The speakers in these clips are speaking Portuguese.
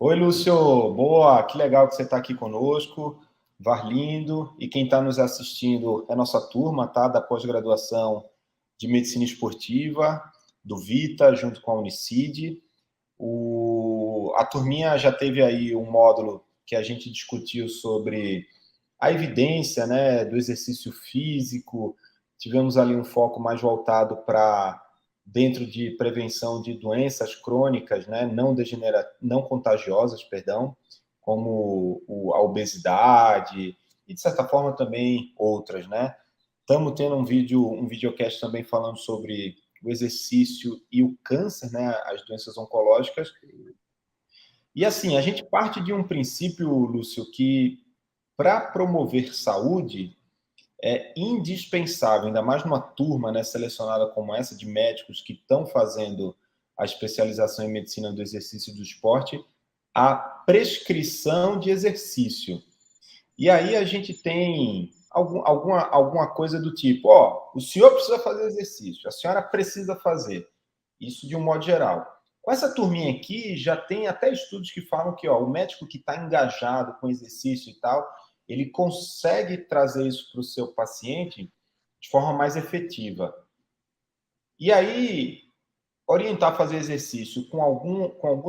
Oi, Lúcio. Boa, que legal que você está aqui conosco, Varlindo. E quem está nos assistindo é a nossa turma, tá? Da pós-graduação de Medicina Esportiva, do Vita, junto com a Unicid. A turminha já teve aí um módulo que a gente discutiu sobre a evidência, né, do exercício físico. Tivemos ali um foco mais voltado para dentro de prevenção de doenças crônicas, né, não contagiosas, perdão, como a obesidade e de certa forma também outras, né? Estamos tendo um videocast também falando sobre o exercício e o câncer, né, as doenças oncológicas. E assim, a gente parte de um princípio, Lúcio, que para promover saúde é indispensável, ainda mais numa turma, né, selecionada como essa de médicos que estão fazendo a especialização em medicina do exercício e do esporte, a prescrição de exercício. E aí a gente tem alguma coisa do tipo, ó, o senhor precisa fazer exercício, a senhora precisa fazer. Isso de um modo geral. Com essa turminha aqui, já tem até estudos que falam que ó, o médico que está engajado com exercício e tal, ele consegue trazer isso para o seu paciente de forma mais efetiva. E aí, orientar a fazer exercício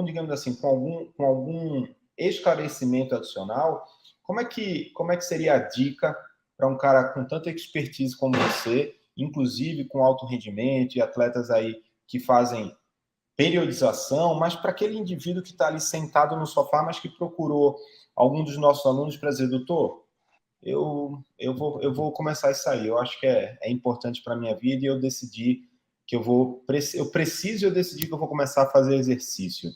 digamos assim, com algum esclarecimento adicional, como é que seria a dica para um cara com tanta expertise como você, inclusive com alto rendimento e atletas aí que fazem periodização, mas para aquele indivíduo que está ali sentado no sofá, mas que procurou algum dos nossos alunos para dizer, doutor, eu vou começar isso aí, eu acho que é importante para a minha vida e eu decidi que eu preciso e eu decidi que eu vou começar a fazer exercício.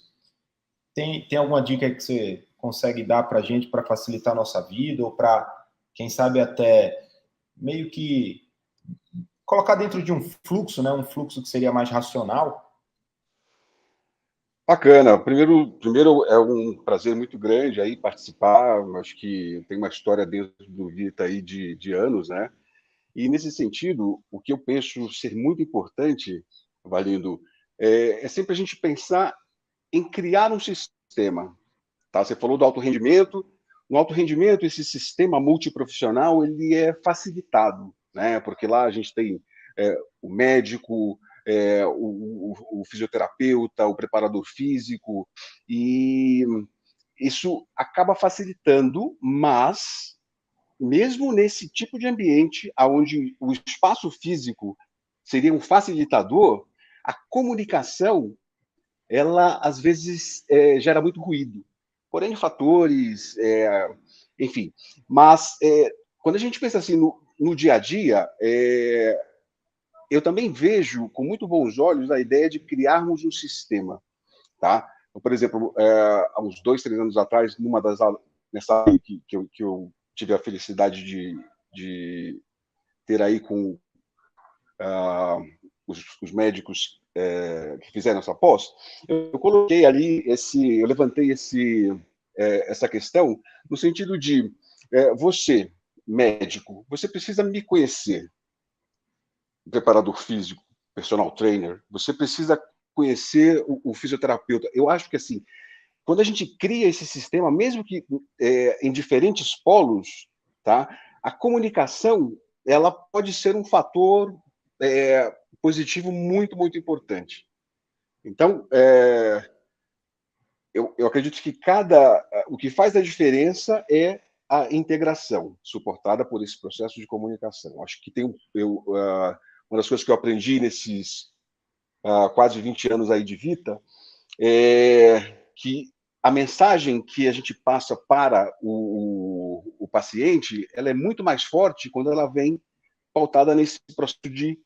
Tem alguma dica que você consegue dar para a gente para facilitar a nossa vida ou para, quem sabe, até meio que colocar dentro de um fluxo, né? Um fluxo que seria mais racional? Bacana. Primeiro é um prazer muito grande aí participar. Acho que tem uma história dentro do Vita aí de anos, né? E nesse sentido, o que eu penso ser muito importante, Valindo, é sempre a gente pensar em criar um sistema. Tá? Você falou do alto rendimento. No alto rendimento, esse sistema multiprofissional ele é facilitado, né? Porque lá a gente tem o médico, o fisioterapeuta, o preparador físico, e isso acaba facilitando, mas mesmo nesse tipo de ambiente, onde o espaço físico seria um facilitador, a comunicação, ela às vezes gera muito ruído. Porém, fatores, enfim. Mas quando a gente pensa assim no dia a dia, eu também vejo com muito bons olhos a ideia de criarmos um sistema, tá? Então, por exemplo, há uns 2, 3 anos atrás, numa das aulas, nessa aula que eu tive a felicidade de ter aí com os médicos que fizeram essa pós, eu coloquei ali eu levantei essa questão no sentido de você, médico, você precisa me conhecer, preparador físico, personal trainer, você precisa conhecer o fisioterapeuta. Eu acho que assim, quando a gente cria esse sistema, mesmo que em diferentes polos, tá? A comunicação ela pode ser um fator positivo muito, muito importante. Então, eu acredito que o que faz a diferença é a integração, suportada por esse processo de comunicação. Acho que uma das coisas que eu aprendi nesses quase 20 anos aí de Vita é que a mensagem que a gente passa para o paciente, ela é muito mais forte quando ela vem pautada nesse processo de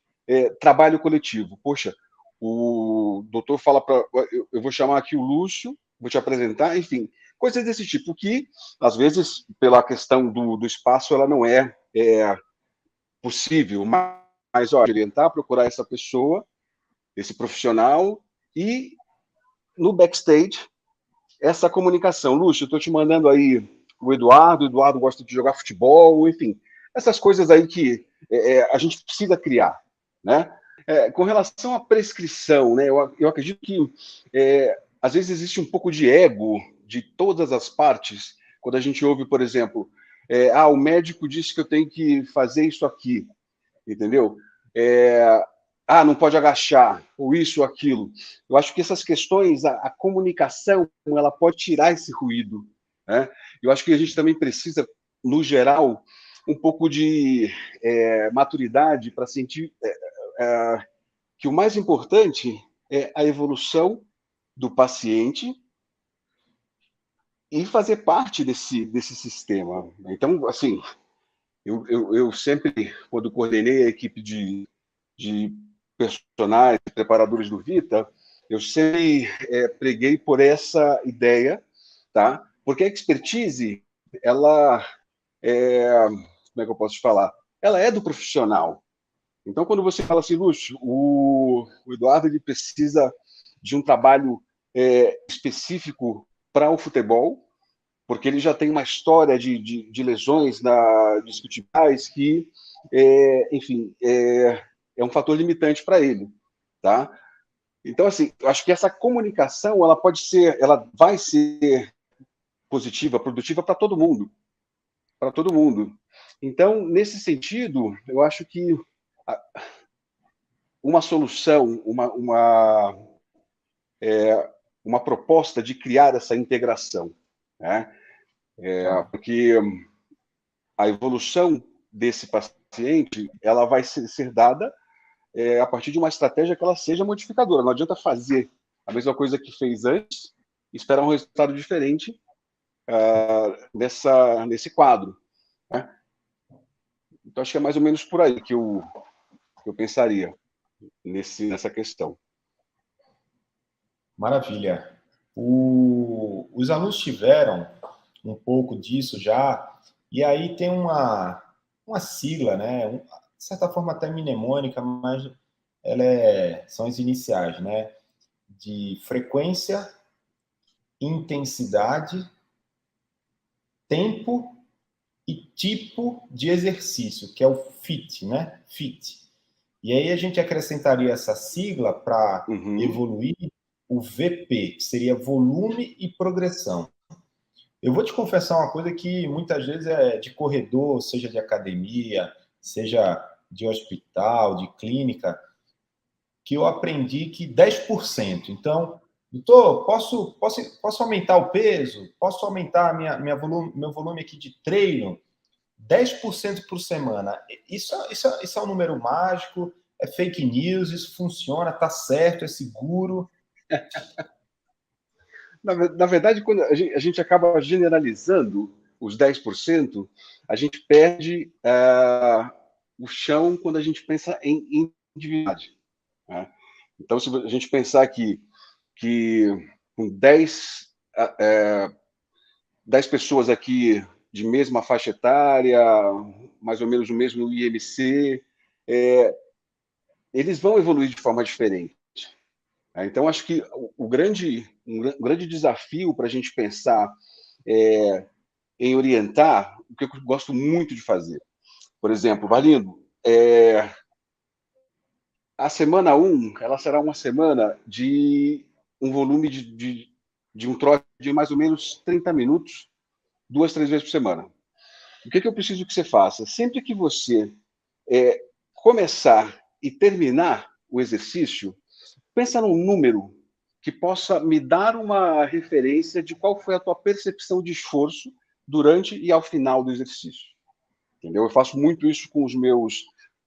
trabalho coletivo. Poxa, o doutor fala para... Eu vou chamar aqui o Lúcio, vou te apresentar, enfim, coisas desse tipo, que, às vezes, pela questão do espaço, ela não é possível, mas ó, orientar, procurar essa pessoa, esse profissional, e no backstage, essa comunicação. Lúcio, eu estou te mandando aí o Eduardo gosta de jogar futebol, enfim, essas coisas aí que a gente precisa criar, né? Com relação à prescrição, né, eu acredito que às vezes existe um pouco de ego de todas as partes, quando a gente ouve, por exemplo, o médico disse que eu tenho que fazer isso aqui, entendeu? Não pode agachar, ou isso ou aquilo. Eu acho que essas questões, a comunicação, ela pode tirar esse ruído, né? Eu acho que a gente também precisa, no geral, um pouco de maturidade para sentir que o mais importante é a evolução do paciente e fazer parte desse sistema. Então, assim, eu sempre, quando coordenei a equipe de personagens, preparadores do Vita, eu sempre preguei por essa ideia, tá? Porque a expertise, ela como é que eu posso te falar? Ela é do profissional. Então, quando você fala assim, Lúcio, o Eduardo ele precisa de um trabalho específico para o futebol, porque ele já tem uma história de lesões discutíveis que, enfim, é um fator limitante para ele, tá? Então, assim, eu acho que essa comunicação, ela vai ser positiva, produtiva para todo mundo. Então, nesse sentido, eu acho que uma solução, uma proposta de criar essa integração, né? Porque a evolução desse paciente, ela vai ser dada a partir de uma estratégia que ela seja modificadora. Não adianta fazer a mesma coisa que fez antes e esperar um resultado diferente nesse quadro, né? Então, acho que é mais ou menos por aí que eu pensaria nessa questão. Maravilha. Os alunos tiveram um pouco disso já, e aí tem uma sigla, né? De certa forma até mnemônica, mas são as iniciais, né? De frequência, intensidade, tempo e tipo de exercício, que é o FIT, né? FIT. E aí a gente acrescentaria essa sigla para evoluir o VP, que seria volume e progressão. Eu vou te confessar uma coisa que muitas vezes é de corredor, seja de academia, seja de hospital, de clínica, que eu aprendi que 10%. Então, doutor, posso aumentar o peso? Posso aumentar meu volume aqui de treino? 10% por semana. Isso é um número mágico, é fake news, isso funciona, tá certo, é seguro. Na verdade, quando a gente acaba generalizando os 10%, a gente perde o chão quando a gente pensa em individualidade, né? Então, se a gente pensar que com 10 pessoas aqui de mesma faixa etária, mais ou menos o mesmo IMC, eles vão evoluir de forma diferente. Então, acho que um grande desafio para a gente pensar em orientar, o que eu gosto muito de fazer. Por exemplo, Valindo, a semana 1, ela será uma semana de um volume de um trote de mais ou menos 30 minutos, 2, 3 vezes por semana. O que eu preciso que você faça? Sempre que você começar e terminar o exercício, pensa num número que possa me dar uma referência de qual foi a tua percepção de esforço durante e ao final do exercício. Entendeu? Eu faço muito isso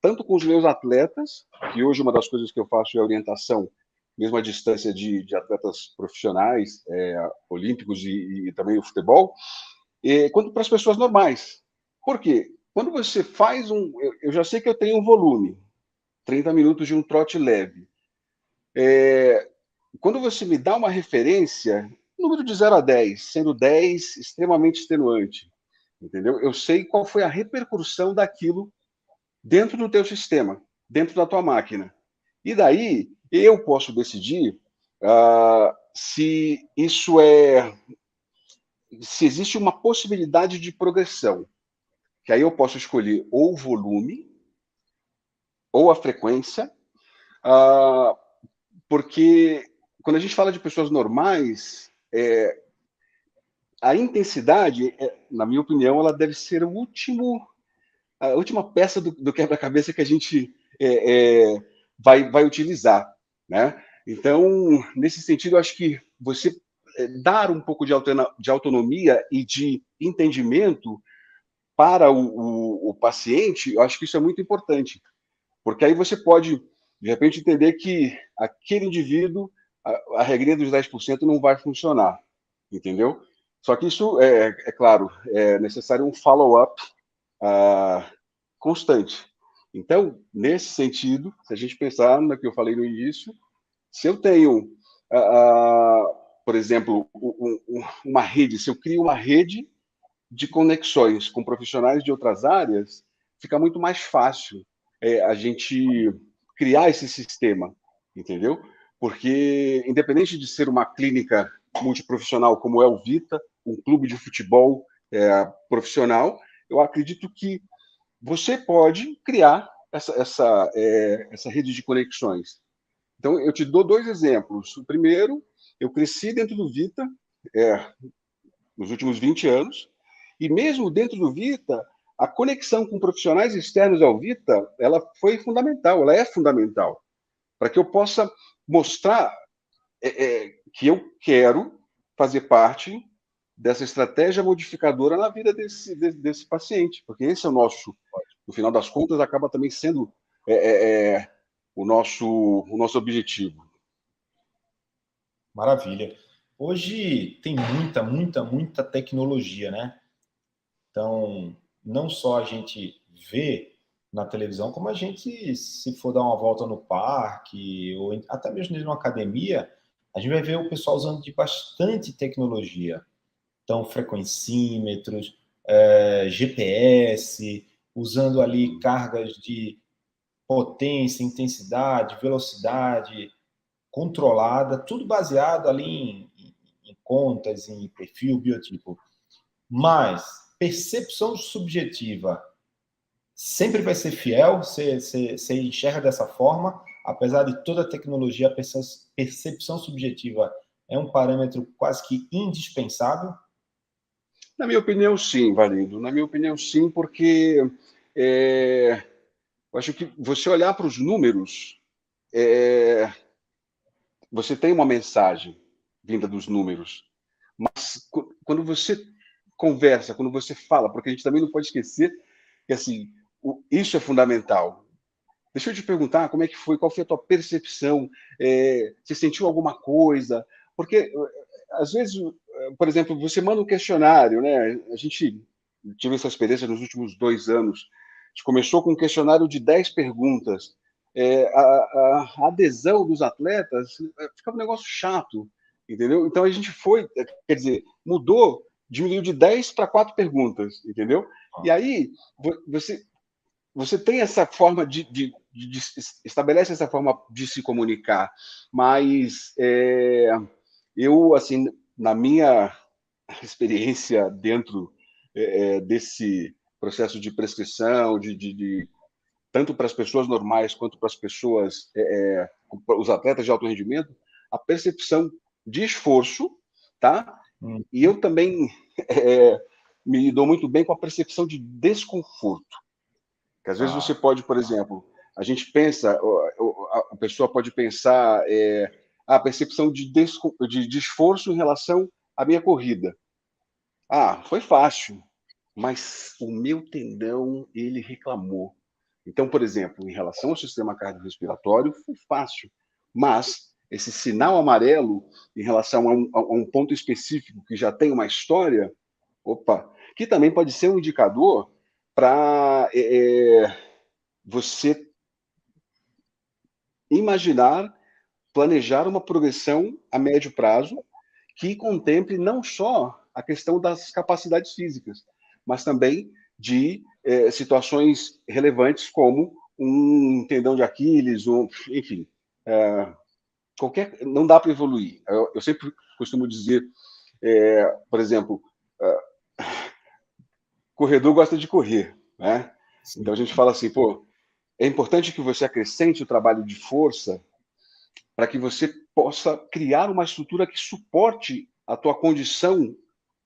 tanto com os meus atletas, que hoje uma das coisas que eu faço é a orientação, mesmo à distância de atletas profissionais, olímpicos e também o futebol, quanto para as pessoas normais. Por quê? Quando você faz eu já sei que eu tenho um volume, 30 minutos de um trote leve. Quando você me dá uma referência, número de 0 a 10, sendo 10 extremamente extenuante, entendeu? Eu sei qual foi a repercussão daquilo dentro do teu sistema, dentro da tua máquina. E daí eu posso decidir se se existe uma possibilidade de progressão, que aí eu posso escolher ou o volume ou a frequência, porque quando a gente fala de pessoas normais, a intensidade, na minha opinião, ela deve ser a última peça do quebra-cabeça que a gente vai utilizar, né? Então, nesse sentido, eu acho que você dar um pouco de autonomia e de entendimento para o paciente, eu acho que isso é muito importante, porque aí você pode, de repente, entender que aquele indivíduo, a regrinha dos 10% não vai funcionar, entendeu? Só que isso, claro, é necessário um follow-up constante. Então, nesse sentido, se a gente pensar no que eu falei no início, se eu tenho, por exemplo, uma rede, se eu crio uma rede de conexões com profissionais de outras áreas, fica muito mais fácil a gente criar esse sistema, entendeu? Porque, independente de ser uma clínica multiprofissional como é o Vita, um clube de futebol profissional, eu acredito que você pode criar essa rede de conexões. Então, eu te dou 2 exemplos. O primeiro, eu cresci dentro do Vita nos últimos 20 anos, e mesmo dentro do Vita, a conexão com profissionais externos ao Vita, ela foi fundamental, ela é fundamental, para que eu possa mostrar que eu quero fazer parte dessa estratégia modificadora na vida desse paciente, porque esse é no final das contas, acaba também sendo o nosso objetivo. Maravilha. Hoje tem muita tecnologia, né? Então, não só a gente vê na televisão, como a gente, se for dar uma volta no parque, ou até mesmo numa academia, a gente vai ver o pessoal usando de bastante tecnologia. Então, frequencímetros, GPS, usando ali cargas de potência, intensidade, velocidade controlada, tudo baseado ali em contas, em perfil, biotipo. Mas percepção subjetiva sempre vai ser fiel, você enxerga dessa forma, apesar de toda a tecnologia, a percepção subjetiva é um parâmetro quase que indispensável? Na minha opinião, sim, Valindo. Na minha opinião, sim, porque eu acho que você olhar para os números, você tem uma mensagem vinda dos números. Mas quando você conversa, quando você fala, porque a gente também não pode esquecer que assim, isso é fundamental. Deixa eu te perguntar como é que foi, qual foi a tua percepção? Você sentiu alguma coisa? Porque, às vezes, por exemplo, você manda um questionário, né? A gente tive essa experiência nos últimos 2 anos. A gente começou com um questionário de 10 perguntas. A adesão dos atletas ficava um negócio chato, entendeu? Então a gente foi, quer dizer, mudou, diminuiu de 10 para 4 perguntas, entendeu? E aí você tem essa forma de estabelece essa forma de se comunicar, mas eu, assim, na minha experiência dentro desse processo de prescrição, tanto para as pessoas normais quanto para as pessoas, os atletas de alto rendimento, a percepção de esforço, tá? E eu também me dou muito bem com a percepção de desconforto. Que às vezes você pode, por exemplo, a gente pensa, a pessoa pode pensar a percepção de esforço em relação à minha corrida. Foi fácil, mas o meu tendão, ele reclamou. Então, por exemplo, em relação ao sistema cardiorrespiratório, foi fácil, mas esse sinal amarelo em relação a um ponto específico que já tem uma história, que também pode ser um indicador para você imaginar, planejar uma progressão a médio prazo que contemple não só a questão das capacidades físicas, mas também de situações relevantes como um tendão de Aquiles, enfim, não dá para evoluir. Eu sempre costumo dizer, por exemplo, corredor gosta de correr, né? Sim. Então a gente fala assim, é importante que você acrescente o trabalho de força para que você possa criar uma estrutura que suporte a tua condição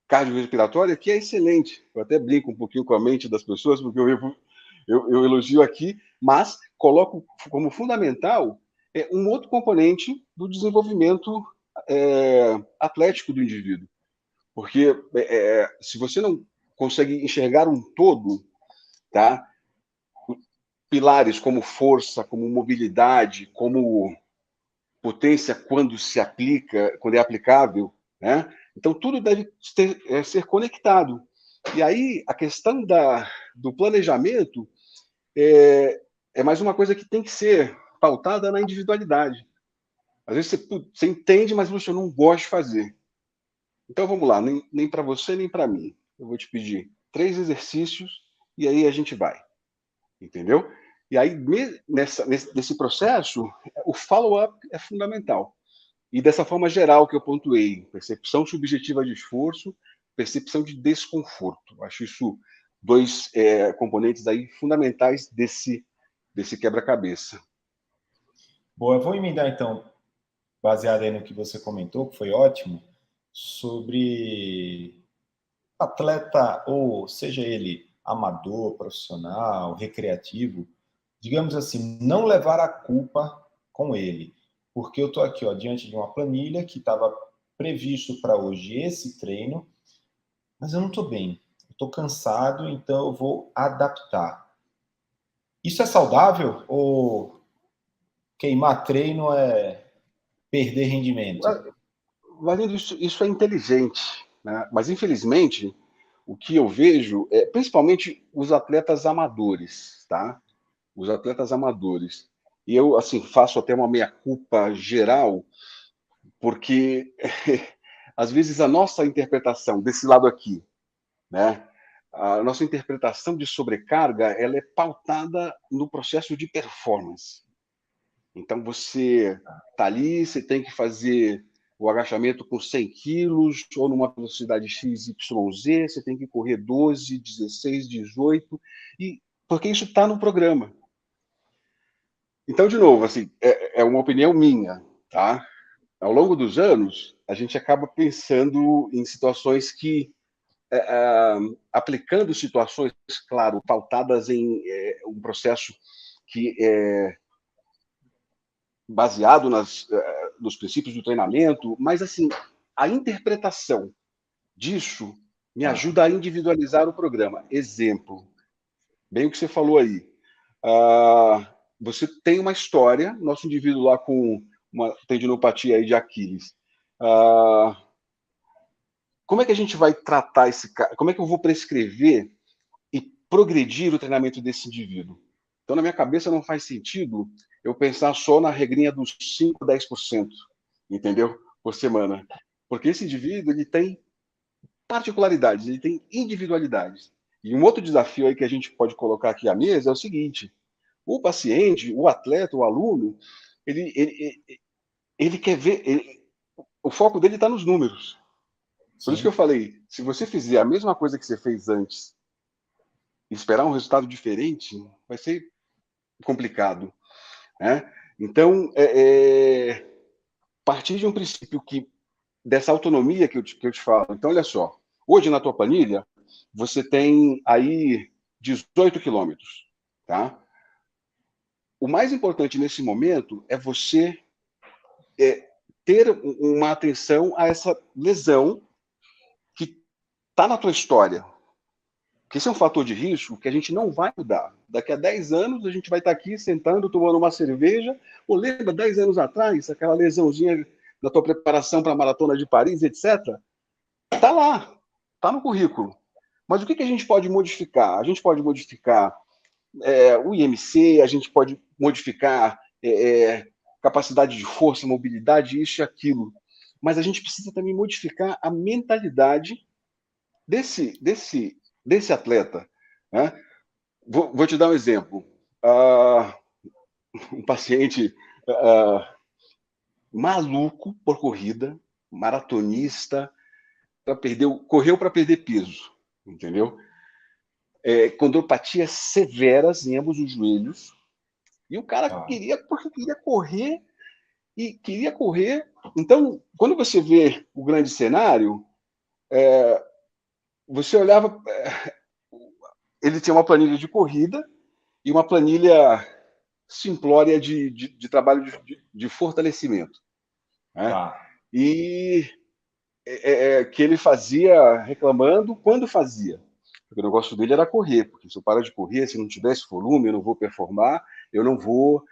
cardiorrespiratória que é excelente. Eu até brinco um pouquinho com a mente das pessoas, porque eu elogio aqui, mas coloco como fundamental um outro componente do desenvolvimento atlético do indivíduo. Porque se você não consegue enxergar um todo, tá? Pilares como força, como mobilidade, como potência quando se aplica, quando é aplicável, né? Então tudo deve ser conectado. E aí a questão do planejamento é mais uma coisa que tem que ser pautada na individualidade. Às vezes você entende, mas você não gosta de fazer. Então vamos lá, nem para você nem para mim. Eu vou te pedir 3 exercícios e aí a gente vai, entendeu? E aí nesse processo o follow-up é fundamental. E dessa forma geral que eu pontuei, percepção subjetiva de esforço, percepção de desconforto. Acho isso 2 componentes aí fundamentais desse quebra-cabeça. Bom, eu vou emendar então, baseado aí no que você comentou, que foi ótimo, sobre atleta, ou seja ele amador, profissional, recreativo, digamos assim, não levar a culpa com ele. Porque eu estou aqui diante de uma planilha que estava previsto para hoje esse treino, mas eu não estou bem. Estou cansado, então eu vou adaptar. Isso é saudável ou queimar treino é perder rendimento? Valendo, isso é inteligente, né? Mas infelizmente o que eu vejo é principalmente os atletas amadores, tá? Os atletas amadores. E eu assim faço até uma meia-culpa geral, porque às vezes a nossa interpretação desse lado aqui, né? A nossa interpretação de sobrecarga, ela é pautada no processo de performance. Então você está ali, você tem que fazer o agachamento com 100 quilos, ou numa velocidade XYZ, você tem que correr 12, 16, 18, porque isso está no programa. Então, de novo, assim, é uma opinião minha, tá? Ao longo dos anos, a gente acaba pensando em situações que, aplicando situações, claro, pautadas em um processo que é baseado nos princípios do treinamento, mas assim, a interpretação disso me ajuda a individualizar o programa. Exemplo, bem o que você falou aí. Você tem uma história, nosso indivíduo lá com uma tendinopatia aí de Aquiles. Como é que a gente vai tratar esse cara? Como é que eu vou prescrever e progredir o treinamento desse indivíduo? Então, na minha cabeça, não faz sentido eu pensar só na regrinha dos 5, 10%, entendeu? Por semana. Porque esse indivíduo, ele tem particularidades, ele tem individualidades. E um outro desafio aí que a gente pode colocar aqui à mesa é o seguinte: o paciente, o atleta, o aluno, ele quer ver, o foco dele está nos números. Por isso que eu falei, se você fizer a mesma coisa que você fez antes e esperar um resultado diferente, vai ser complicado, né? Então, partir de um princípio dessa autonomia que eu te falo. Então, olha só, hoje na tua planilha, você tem aí 18 quilômetros, tá? O mais importante nesse momento é você ter uma atenção a essa lesão que está na tua história. Porque esse é um fator de risco que a gente não vai mudar. Daqui a 10 anos, a gente vai estar aqui sentando, tomando uma cerveja. Ou lembra, 10 anos atrás, aquela lesãozinha da tua preparação para a Maratona de Paris, etc. Está lá, está no currículo. Mas o que a gente pode modificar? A gente pode modificar o IMC, a gente pode modificar capacidade de força, mobilidade, isso e aquilo. Mas a gente precisa também modificar a mentalidade desse atleta. Né? Vou te dar um exemplo. Um paciente maluco por corrida, maratonista, correu para perder peso, entendeu? Condropatias severas em ambos os joelhos. E o cara queria correr e queria correr. Então, quando você vê o grande cenário, você olhava, ele tinha uma planilha de corrida e uma planilha simplória de trabalho de fortalecimento, né? Tá. E que ele fazia reclamando quando fazia. Porque o negócio dele era correr, porque se eu parar de correr, se não tivesse volume, eu não vou performar, eu não vou,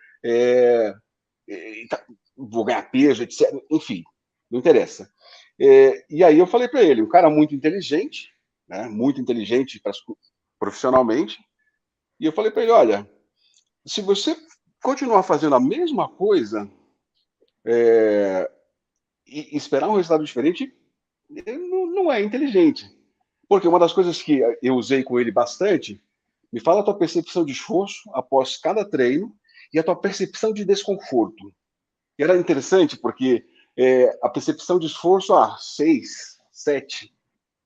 vou ganhar peso, etc. Enfim, não interessa. E aí eu falei para ele, um cara muito inteligente, né, muito inteligente profissionalmente, e eu falei para ele, olha, se você continuar fazendo a mesma coisa e esperar um resultado diferente, não é inteligente. Porque uma das coisas que eu usei com ele bastante, me fala a tua percepção de esforço após cada treino e a tua percepção de desconforto. E era interessante porque a percepção de esforço, 6, 7.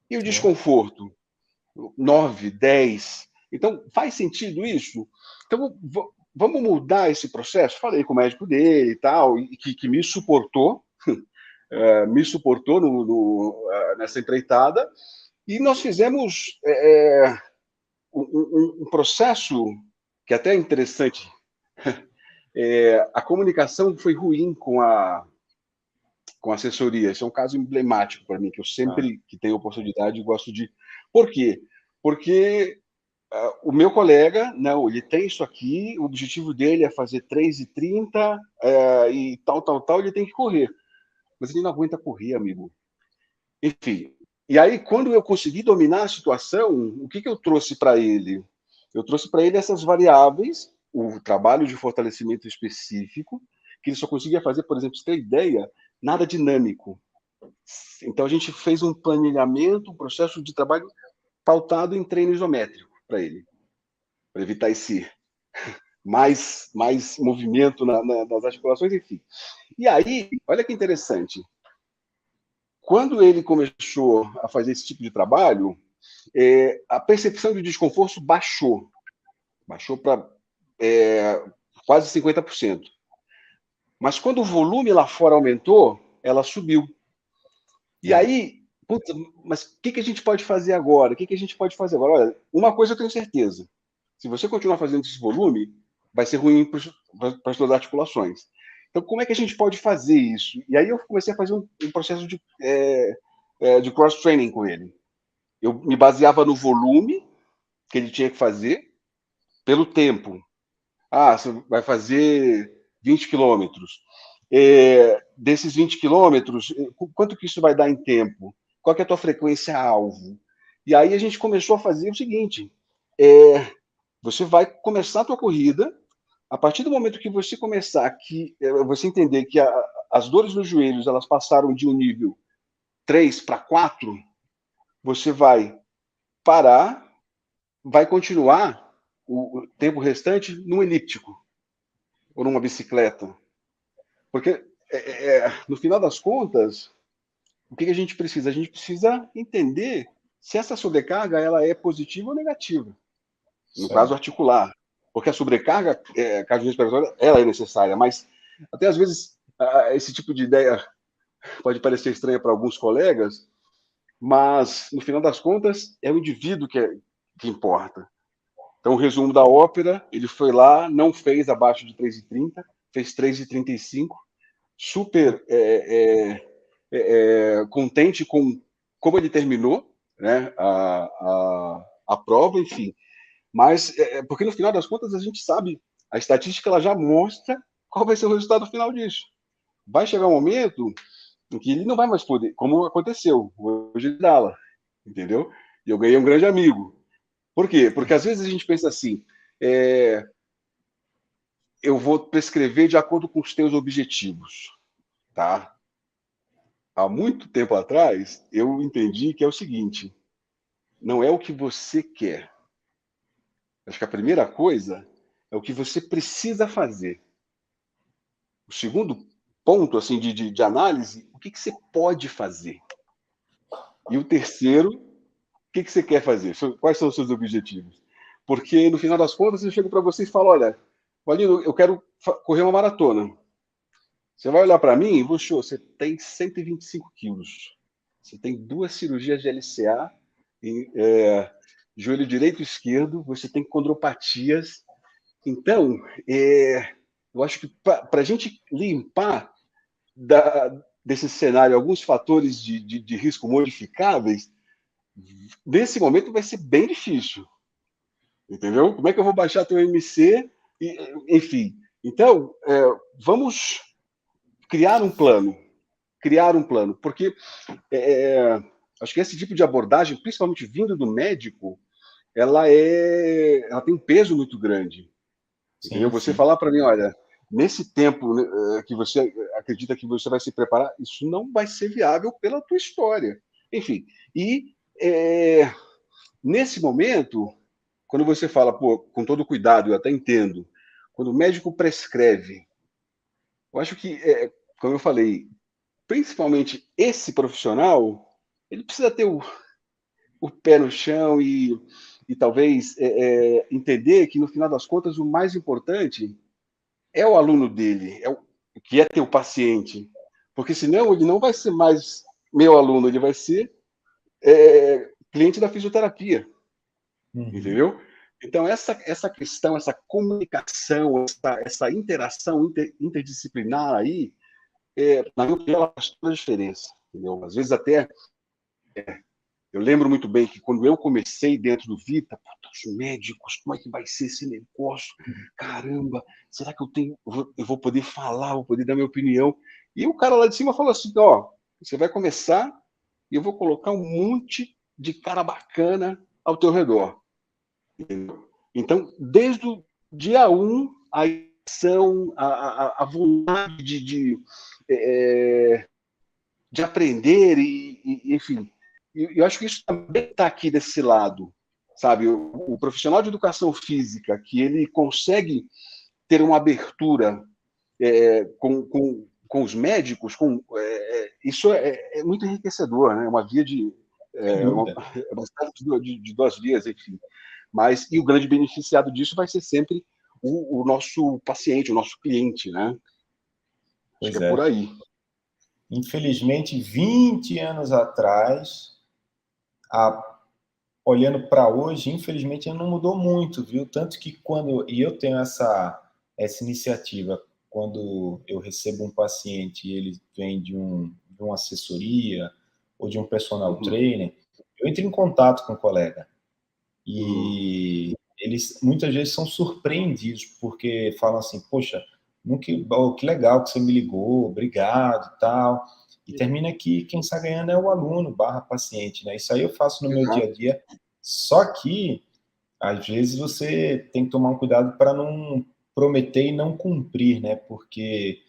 E o É. desconforto, 9, 10. Então, faz sentido isso? Então, vamos mudar esse processo? Falei com o médico dele e tal, e que me suportou, nessa empreitada, e nós fizemos um processo que até é interessante. A comunicação foi ruim com a assessoria. Esse é um caso emblemático para mim, que eu Tá. sempre que tenho oportunidade gosto de. Por quê? Porque o meu colega, não, ele tem isso aqui, o objetivo dele é fazer 3:30 e tal, ele tem que correr. Mas ele não aguenta correr, amigo. Enfim. E aí, quando eu consegui dominar a situação, o que eu trouxe para ele? Eu trouxe para ele essas variáveis, o trabalho de fortalecimento específico, que ele só conseguia fazer, por exemplo, você ter ideia, nada dinâmico. Então, a gente fez um planejamento, um processo de trabalho pautado em treino isométrico para ele, para evitar esse mais movimento nas articulações, enfim. E aí, olha que interessante, quando ele começou a fazer esse tipo de trabalho, a percepção de desconforto baixou para quase 50%. Mas quando o volume lá fora aumentou, ela subiu. E É. aí, putz, mas o que a gente pode fazer agora? O que a gente pode fazer agora? Olha, uma coisa eu tenho certeza: se você continuar fazendo esse volume, vai ser ruim para as suas articulações. Então, como é que a gente pode fazer isso? E aí eu comecei a fazer um processo de cross-training com ele. Eu me baseava no volume que ele tinha que fazer, pelo tempo. Você vai fazer 20 quilômetros. Desses 20 quilômetros, quanto que isso vai dar em tempo? Qual que é a tua frequência-alvo? E aí a gente começou a fazer o seguinte: você vai começar a tua corrida, a partir do momento que você começar, você entender que as dores nos joelhos elas passaram de um nível 3 para 4, você vai parar, vai continuar o tempo restante no elíptico ou numa bicicleta. Porque, no final das contas, o que a gente precisa? A gente precisa entender se essa sobrecarga ela é positiva ou negativa, no caso Certo. articular. Porque a sobrecarga cardiorrespiratória ela é necessária, mas até às vezes esse tipo de ideia pode parecer estranha para alguns colegas, mas no final das contas é o indivíduo que importa. Então, o resumo da ópera, ele foi lá, não fez abaixo de 3:30, fez 3:35, super contente com como ele terminou, né, a prova, enfim. Mas, porque no final das contas, a gente sabe, a estatística ela já mostra qual vai ser o resultado final disso. Vai chegar um momento em que ele não vai mais poder, como aconteceu hoje em Dallas, entendeu? E eu ganhei um grande amigo. Por quê? Porque às vezes a gente pensa assim, eu vou prescrever de acordo com os teus objetivos, tá? Há muito tempo atrás, eu entendi que é o seguinte: não é o que você quer. Acho que a primeira coisa é o que você precisa fazer. O segundo ponto assim de análise, o que você pode fazer. E o terceiro, o que você quer fazer? Quais são os seus objetivos? Porque, no final das contas, eu chego para você e falo: olha, Valino, eu quero correr uma maratona. Você vai olhar para mim e você tem 125 quilos. Você tem 2 cirurgias de LCA joelho direito e esquerdo, você tem condropatias. Então, eu acho que para a gente limpar desse cenário alguns fatores de risco modificáveis, nesse momento vai ser bem difícil. Entendeu? Como é que eu vou baixar teu MC? Enfim. Então, vamos criar um plano. Porque acho que esse tipo de abordagem, principalmente vindo do médico, ela tem um peso muito grande. Entendeu? Sim, Você sim. falar para mim, olha, nesse tempo que você acredita que você vai se preparar, isso não vai ser viável pela tua história. Enfim, e nesse momento, quando você fala, pô, com todo cuidado, eu até entendo, quando o médico prescreve, eu acho que, como eu falei, principalmente esse profissional, ele precisa ter o pé no chão e talvez entender que, no final das contas, o mais importante é o aluno dele, que é teu paciente. Porque senão ele não vai ser mais meu aluno, ele vai ser cliente da fisioterapia. Uhum. Entendeu? Então, essa questão, essa comunicação, essa interação interdisciplinar aí, na minha opinião, ela faz toda a diferença. Entendeu? Às vezes até, eu lembro muito bem que quando eu comecei dentro do Vita, os médicos, como é que vai ser esse negócio? Caramba, será que eu vou poder falar, vou poder dar minha opinião? E o cara lá de cima falou assim, ó, você vai começar e eu vou colocar um monte de cara bacana ao teu redor. Então, desde o dia 1, a ação, a vontade de aprender, enfim. Eu acho que isso também está aqui desse lado, sabe? O profissional de educação física, que ele consegue ter uma abertura com os médicos, isso é muito enriquecedor, né? Uma via Sem uma, dúvida. uma estrada de duas vias, enfim. E o grande beneficiado disso vai ser sempre o nosso paciente, o nosso cliente, né? Acho que Pois é por é. aí. Infelizmente, 20 anos atrás, a, olhando para hoje, infelizmente não mudou muito, viu? Tanto que e eu tenho essa iniciativa, quando eu recebo um paciente e ele vem de uma assessoria ou de um personal Uhum, trainer, eu entro em contato com o colega. uhum, E eles muitas vezes são surpreendidos, porque falam assim, poxa, que legal que você me ligou, obrigado e tal. E termina que quem está ganhando é o aluno barra paciente, né? Isso aí eu faço no meu dia a exato. dia. Só que, às vezes, você tem que tomar um cuidado para não prometer e não cumprir, né? Porque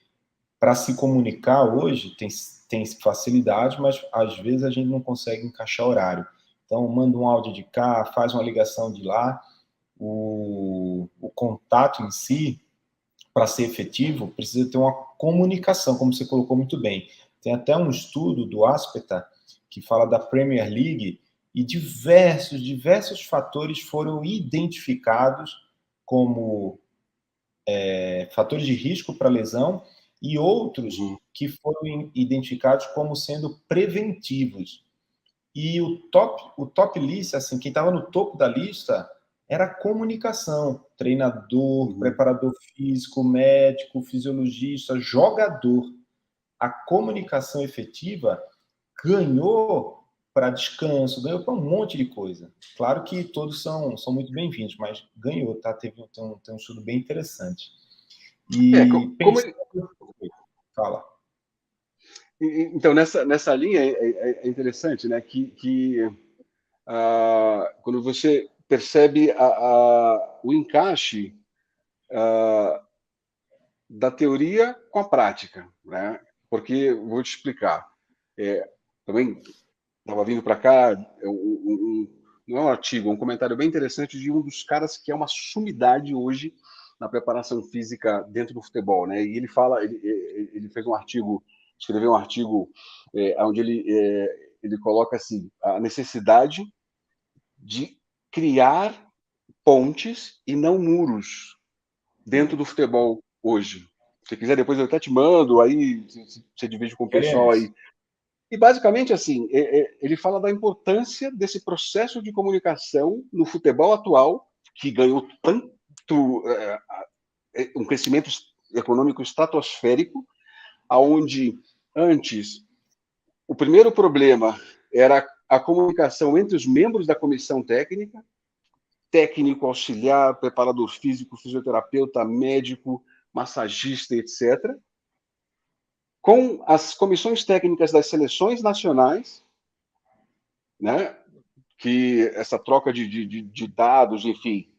para se comunicar hoje tem facilidade, mas às vezes a gente não consegue encaixar horário. Então, manda um áudio de cá, faz uma ligação de lá. O contato em si, para ser efetivo, precisa ter uma comunicação, como você colocou muito bem. Tem até um estudo do Aspeta que fala da Premier League e diversos fatores foram identificados como fatores de risco para lesão e outros Uhum, que foram identificados como sendo preventivos. E o top lista, assim, quem estava no topo da lista era a comunicação. Treinador, uhum. preparador físico, médico, fisiologista, jogador. A comunicação efetiva ganhou para descanso, ganhou para um monte de coisa. Claro que todos são muito bem-vindos, mas ganhou, tá? Tem um estudo bem interessante. E Como pensando, ele, fala. então, nessa linha é interessante, né? Quando você percebe o encaixe da teoria com a prática, né? Porque vou te explicar. Também estava vindo para cá não é um artigo, é um comentário bem interessante de um dos caras que é uma sumidade hoje na preparação física dentro do futebol, né? E ele fala, ele fez um artigo, escreveu um artigo onde ele coloca assim a necessidade de criar pontes e não muros dentro do futebol hoje. Se quiser, depois eu até te mando, aí você divide com o pessoal Queremos. aí. E, basicamente, assim, ele fala da importância desse processo de comunicação no futebol atual, que ganhou tanto um crescimento econômico estratosférico, aonde antes o primeiro problema era a comunicação entre os membros da comissão técnica, técnico, auxiliar, preparador físico, fisioterapeuta, médico, massagista, etc., com as comissões técnicas das seleções nacionais, né, que essa troca de dados, enfim,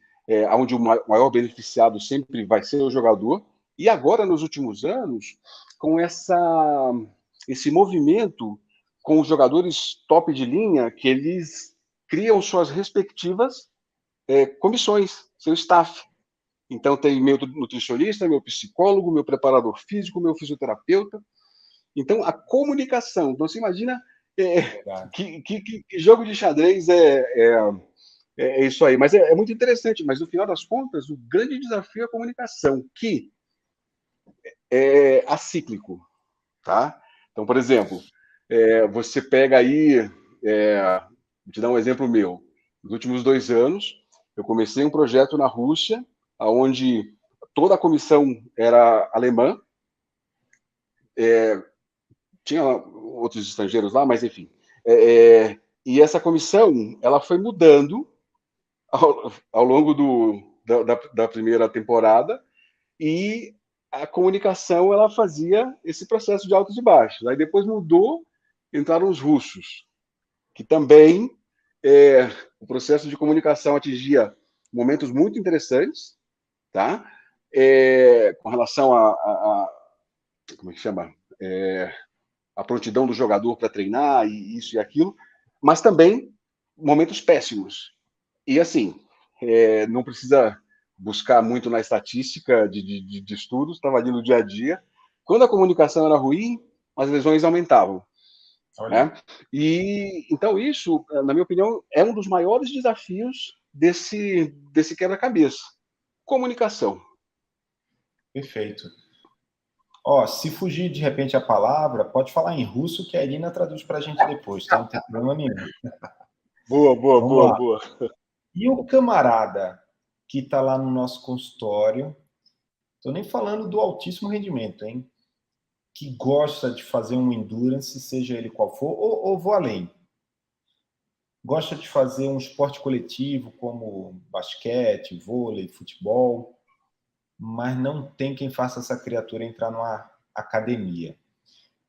onde o maior beneficiado sempre vai ser o jogador, e agora, nos últimos anos, com esse movimento com os jogadores top de linha, que eles criam suas respectivas comissões, seu staff. Então, tem meu nutricionista, meu psicólogo, meu preparador físico, meu fisioterapeuta. Então, a comunicação. Então, você imagina que jogo de xadrez é isso aí. Mas é muito interessante. Mas, no final das contas, o grande desafio é a comunicação, que é acíclico. Tá? Então, por exemplo, você pega aí... vou te dar um exemplo meu. Nos últimos 2 anos, eu comecei um projeto na Rússia, onde toda a comissão era alemã, tinha outros estrangeiros lá, mas enfim. E essa comissão, ela foi mudando ao longo da primeira temporada, e a comunicação, ela fazia esse processo de altos e baixos. Aí depois mudou, entraram os russos, que também o processo de comunicação atingia momentos muito interessantes, tá? Com relação como é que chama? A prontidão do jogador para treinar, e isso e aquilo, mas também momentos péssimos. E assim, não precisa buscar muito na estatística de estudos, estava ali no dia a dia. Quando a comunicação era ruim, as lesões aumentavam. Né? E então isso, na minha opinião, é um dos maiores desafios desse quebra-cabeça. Comunicação. Perfeito. Ó, se fugir de repente a palavra, pode falar em russo que a Irina traduz para a gente depois, tá? Não tem problema nenhum. Boa, boa, Vamos boa, lá. boa. E o camarada que está lá no nosso consultório, estou nem falando do altíssimo rendimento, hein? Que gosta de fazer um endurance, seja ele qual for, ou vou além. Gosta de fazer um esporte coletivo, como basquete, vôlei, futebol, mas não tem quem faça essa criatura entrar numa academia.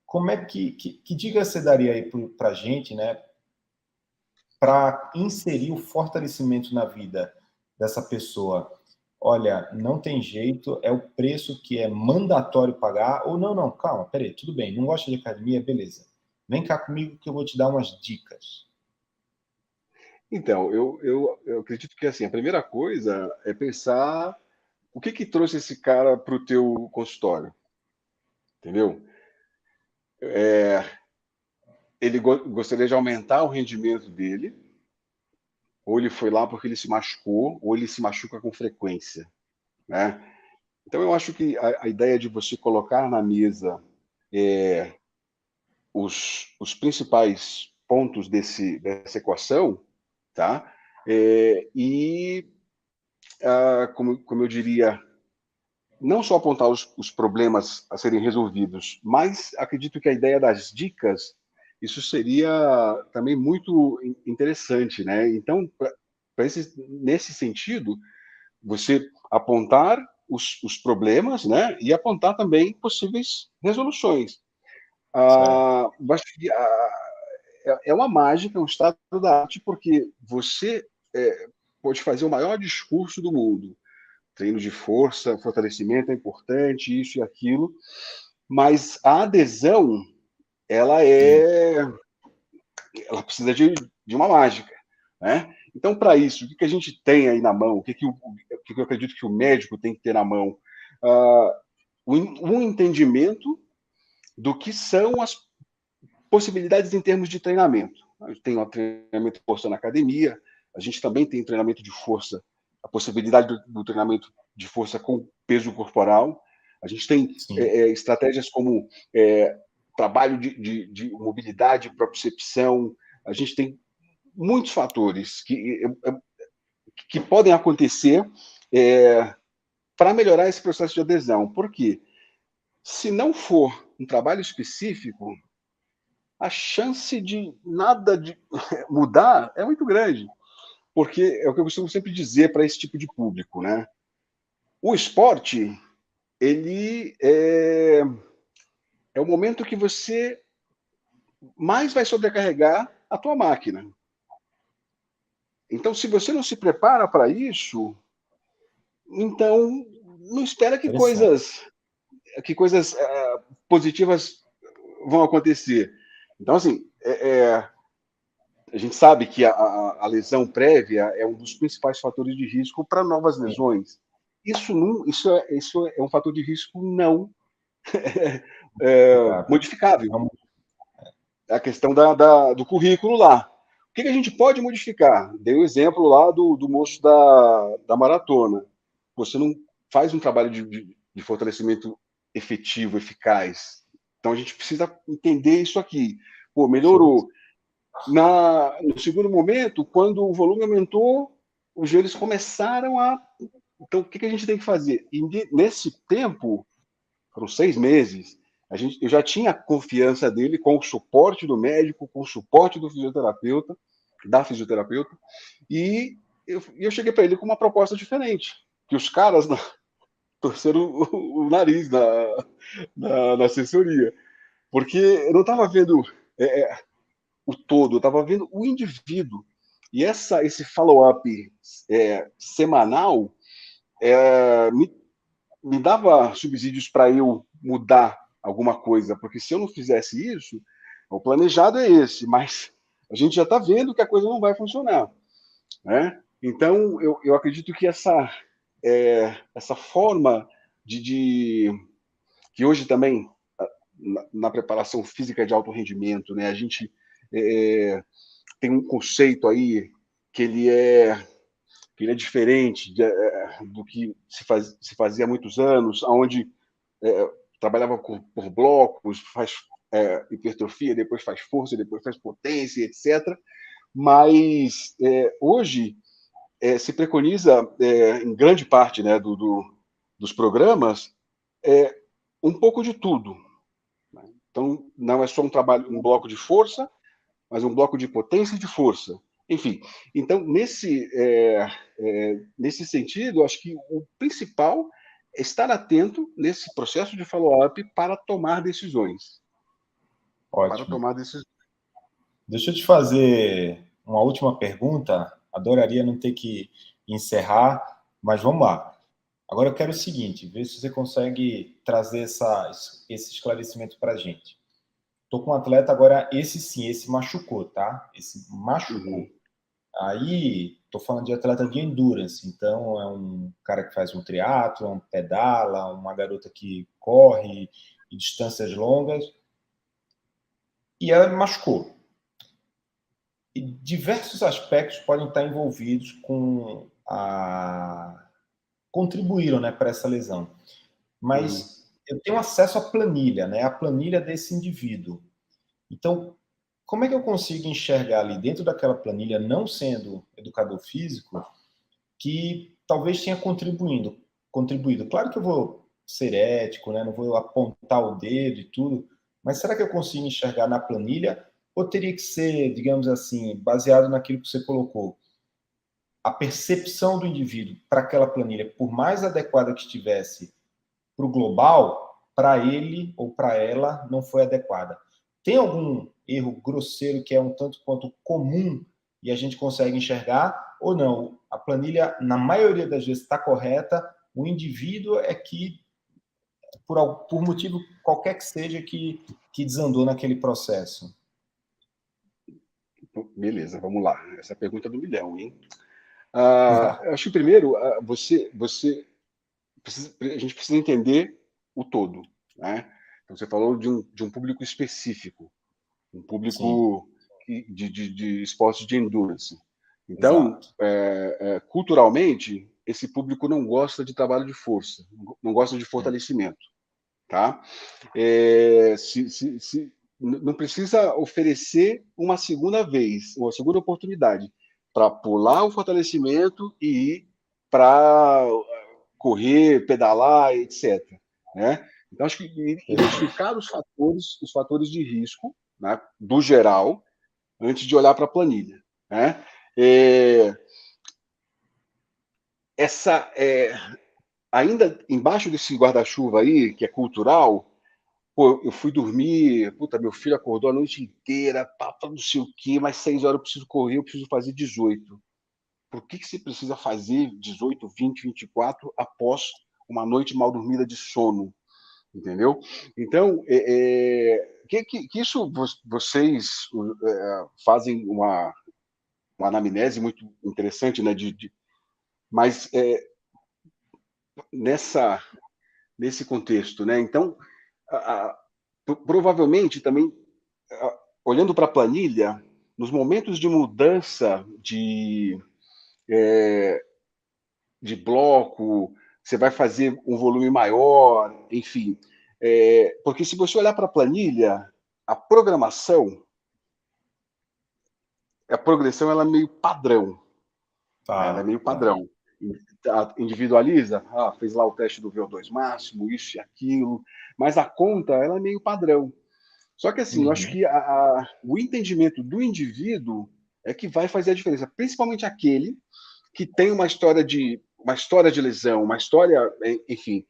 Como é que dica você daria aí para a gente, né, para inserir o fortalecimento na vida dessa pessoa? Olha, não tem jeito, é o preço que é mandatório pagar, ou não, calma, peraí, tudo bem, não gosta de academia, beleza. Vem cá comigo que eu vou te dar umas dicas. Então, eu acredito que assim, a primeira coisa é pensar o que trouxe esse cara para o teu consultório, entendeu? Ele gostaria de aumentar o rendimento dele, ou ele foi lá porque ele se machucou, ou ele se machuca com frequência, né? Então, eu acho que a ideia de você colocar na mesa os principais pontos dessa equação, tá? Como eu diria, não só apontar os problemas a serem resolvidos, mas acredito que a ideia das dicas, isso seria também muito interessante, né? Então, nesse sentido, você apontar os problemas, né? E apontar também possíveis resoluções. Acho que é uma mágica, um estado da arte, porque você pode fazer o maior discurso do mundo. Treino de força, fortalecimento é importante, isso e aquilo, mas a adesão, ela precisa de uma mágica, né? Então, para isso, o que a gente tem aí na mão? O que eu acredito que o médico tem que ter na mão? Um entendimento do que são as possibilidades em termos de treinamento. A gente tem um treinamento de força na academia, a gente também tem treinamento de força, a possibilidade do treinamento de força com peso corporal, a gente tem estratégias como trabalho de mobilidade, propriocepção. A gente tem muitos fatores que podem acontecer para melhorar esse processo de adesão. Por quê? Se não for um trabalho específico, a chance de nada de mudar é muito grande. Porque é o que eu costumo sempre dizer para esse tipo de público, né? O esporte, ele é o momento que você mais vai sobrecarregar a tua máquina. Então, se você não se prepara para isso, então não espera que coisas positivas vão acontecer. Então, assim, a gente sabe que a lesão prévia é um dos principais fatores de risco para novas lesões. Isso é um fator de risco não modificável. É a questão do currículo lá. O que a gente pode modificar? Dei o exemplo lá do moço da maratona. Você não faz um trabalho de fortalecimento efetivo, eficaz. Então a gente precisa entender isso aqui. Pô, melhorou. No segundo momento, quando o volume aumentou, os joelhos começaram a. Então, o que a gente tem que fazer? E nesse tempo, foram 6 meses, eu já tinha confiança dele com o suporte do médico, com o suporte do fisioterapeuta, da fisioterapeuta, e eu cheguei para ele com uma proposta diferente, que os caras torceram o nariz na assessoria, porque eu não estava vendo o todo, eu estava vendo o indivíduo. E esse follow-up semanal me dava subsídios para eu mudar alguma coisa, porque se eu não fizesse isso, o planejado é esse, mas a gente já está vendo que a coisa não vai funcionar, né? Então, eu acredito que essa forma que hoje também, na preparação física de alto rendimento, né, a gente tem um conceito aí que ele é diferente do que se fazia há muitos anos, onde trabalhava por blocos, faz hipertrofia, depois faz força, depois faz potência, etc. Mas hoje se preconiza, em grande parte, né, dos programas, um pouco de tudo. Então, não é só um bloco de força, mas um bloco de potência e de força. Enfim, então, nesse sentido, acho que o principal é estar atento nesse processo de follow-up para tomar decisões. Ótimo. Deixa eu te fazer uma última pergunta. Adoraria não ter que encerrar, mas vamos lá. Agora eu quero o seguinte, ver se você consegue trazer esse esclarecimento para a gente. Estou com um atleta agora, esse machucou, tá? Esse machucou. Uhum. Aí, estou falando de atleta de endurance, então é um cara que faz um triatlon, pedala, uma garota que corre em distâncias longas, e ela me machucou. E diversos aspectos podem estar envolvidos com contribuíram, né, para essa lesão. Mas eu tenho acesso à planilha, né, a planilha desse indivíduo. Então, como é que eu consigo enxergar ali dentro daquela planilha, não sendo educador físico, que talvez tenha contribuído? Claro que eu vou ser ético, né, não vou apontar o dedo e tudo, mas será que eu consigo enxergar na planilha ou teria que ser, digamos assim, baseado naquilo que você colocou? A percepção do indivíduo para aquela planilha, por mais adequada que estivesse para o global, para ele ou para ela não foi adequada. Tem algum erro grosseiro que é um tanto quanto comum e a gente consegue enxergar, ou não? A planilha, na maioria das vezes, está correta, o indivíduo é que, por motivo qualquer que seja, que desandou naquele processo. Beleza, vamos lá. Essa pergunta é do milhão, hein? Acho que primeiro a gente precisa entender o todo, né? Então, você falou de um público específico, um público de esportes de endurance. Então, culturalmente, esse público não gosta de trabalho de força, não gosta de fortalecimento. tá? Não precisa oferecer uma segunda vez, uma segunda oportunidade para pular o fortalecimento e ir para correr, pedalar, etc. Né? Então, acho que identificar os fatores de risco, né, do geral, antes de olhar para a planilha. Né? Ainda embaixo desse guarda-chuva aí, que é cultural, pô, eu fui dormir, puta, meu filho acordou a noite inteira, papo, não sei o quê, mas 6 horas eu preciso correr, eu preciso fazer 18. Por que você precisa fazer 18, 20, 24 após uma noite mal dormida de sono? Entendeu? Então, que isso vocês fazem uma anamnese muito interessante, né? Mas nesse contexto, né? Então, provavelmente também, olhando para a planilha, nos momentos de mudança de bloco, você vai fazer um volume maior, enfim. Porque se você olhar para a planilha, a progressão ela é meio padrão. Né? Ela é meio padrão. Individualiza, fez lá o teste do VO2 máximo, isso e aquilo, mas a conta ela é meio padrão. Só que assim, eu acho que o entendimento do indivíduo é que vai fazer a diferença, principalmente aquele que tem uma história de lesão, uma história, enfim,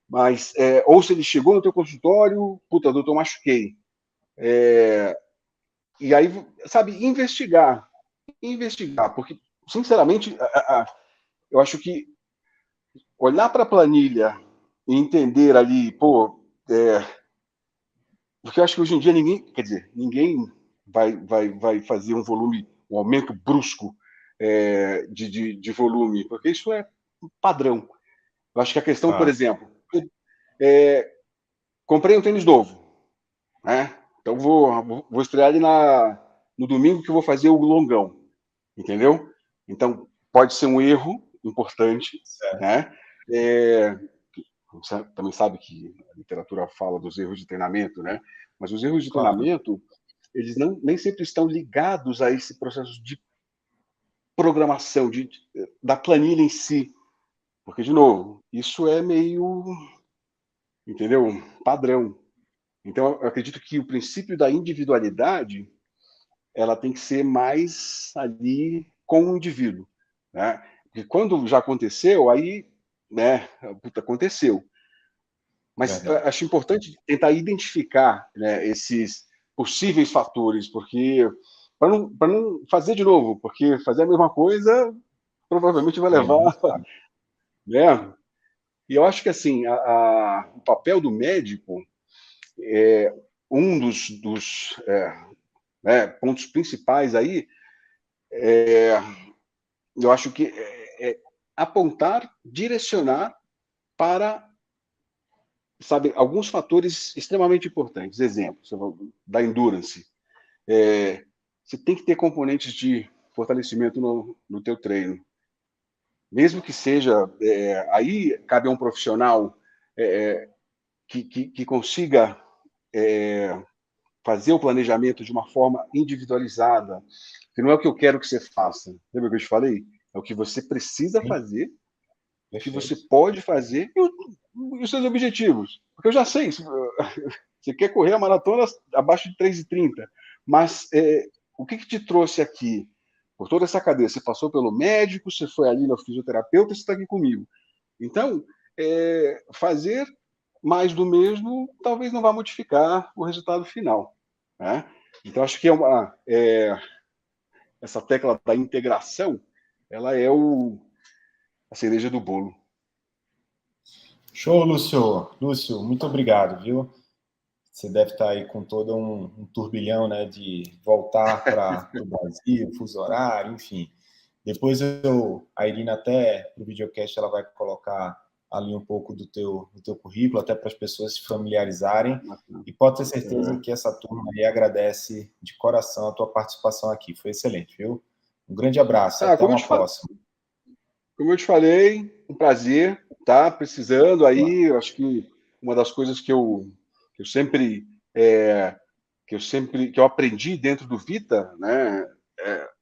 mas ou se ele chegou no teu consultório, puta, doutor, machuquei. E aí, sabe, investigar, porque, sinceramente, eu acho que olhar para a planilha e entender ali, porque eu acho que hoje em dia ninguém vai fazer um aumento brusco de volume, porque isso é padrão. Eu acho que a questão, por exemplo, comprei um tênis novo, né? Então vou estrear ele no domingo que eu vou fazer o longão, entendeu? Então pode ser um erro importante, né? Você também sabe que a literatura fala dos erros de treinamento, né? Mas os erros de treinamento, eles nem sempre estão ligados a esse processo de programação, da planilha em si. Porque, de novo, isso é meio, entendeu? Padrão. Então, eu acredito que o princípio da individualidade, ela tem que ser mais ali com o indivíduo, né? Porque quando já aconteceu, aí, né, aconteceu. Mas acho importante tentar identificar, né, esses possíveis fatores, porque para não fazer de novo, porque fazer a mesma coisa provavelmente vai levar, né? E eu acho que assim o papel do médico é um dos pontos principais aí. Eu acho que apontar, direcionar para, sabe, alguns fatores extremamente importantes. Exemplo, da endurance. Você tem que ter componentes de fortalecimento no teu treino. Mesmo que seja... aí cabe a um profissional que consiga fazer o planejamento de uma forma individualizada, que não é o que eu quero que você faça. Lembra que eu te falei? É o que você precisa fazer, o que você pode fazer e os seus objetivos. Porque eu já sei, você quer correr a maratona abaixo de 3h30, mas o que te trouxe aqui? Por toda essa cadeia, você passou pelo médico, você foi ali no fisioterapeuta, você está aqui comigo. Então, fazer mais do mesmo talvez não vá modificar o resultado final. Né? Então, acho que essa tecla da integração, ela é a cereja do bolo. Show, Lúcio. Lúcio, muito obrigado, viu? Você deve estar aí com todo um turbilhão, né, de voltar para o Brasil, fuso horário, enfim. Depois a Irina até para o videocast ela vai colocar ali um pouco do teu currículo, até para as pessoas se familiarizarem. E pode ter certeza que essa turma aí agradece de coração a tua participação aqui. Foi excelente, viu? Um grande abraço. Até uma próxima. Como eu te falei, um prazer, tá? Precisando aí, eu acho que uma das coisas que eu aprendi dentro do Vita, né,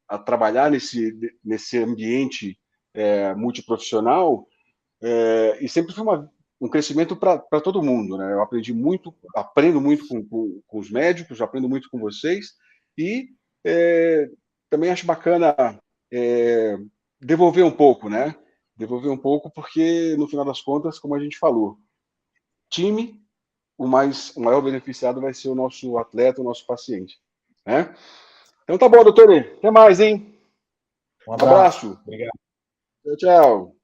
a trabalhar nesse ambiente multiprofissional, e sempre foi um crescimento para todo mundo, né? Eu aprendo muito com os médicos, aprendo muito com vocês, e também acho bacana devolver um pouco, né? Devolver um pouco, porque, no final das contas, como a gente falou, time, o maior beneficiado vai ser o nosso atleta, o nosso paciente, né? Então tá bom, doutor. Até mais, hein? Um Abraço. Obrigado. Tchau, tchau.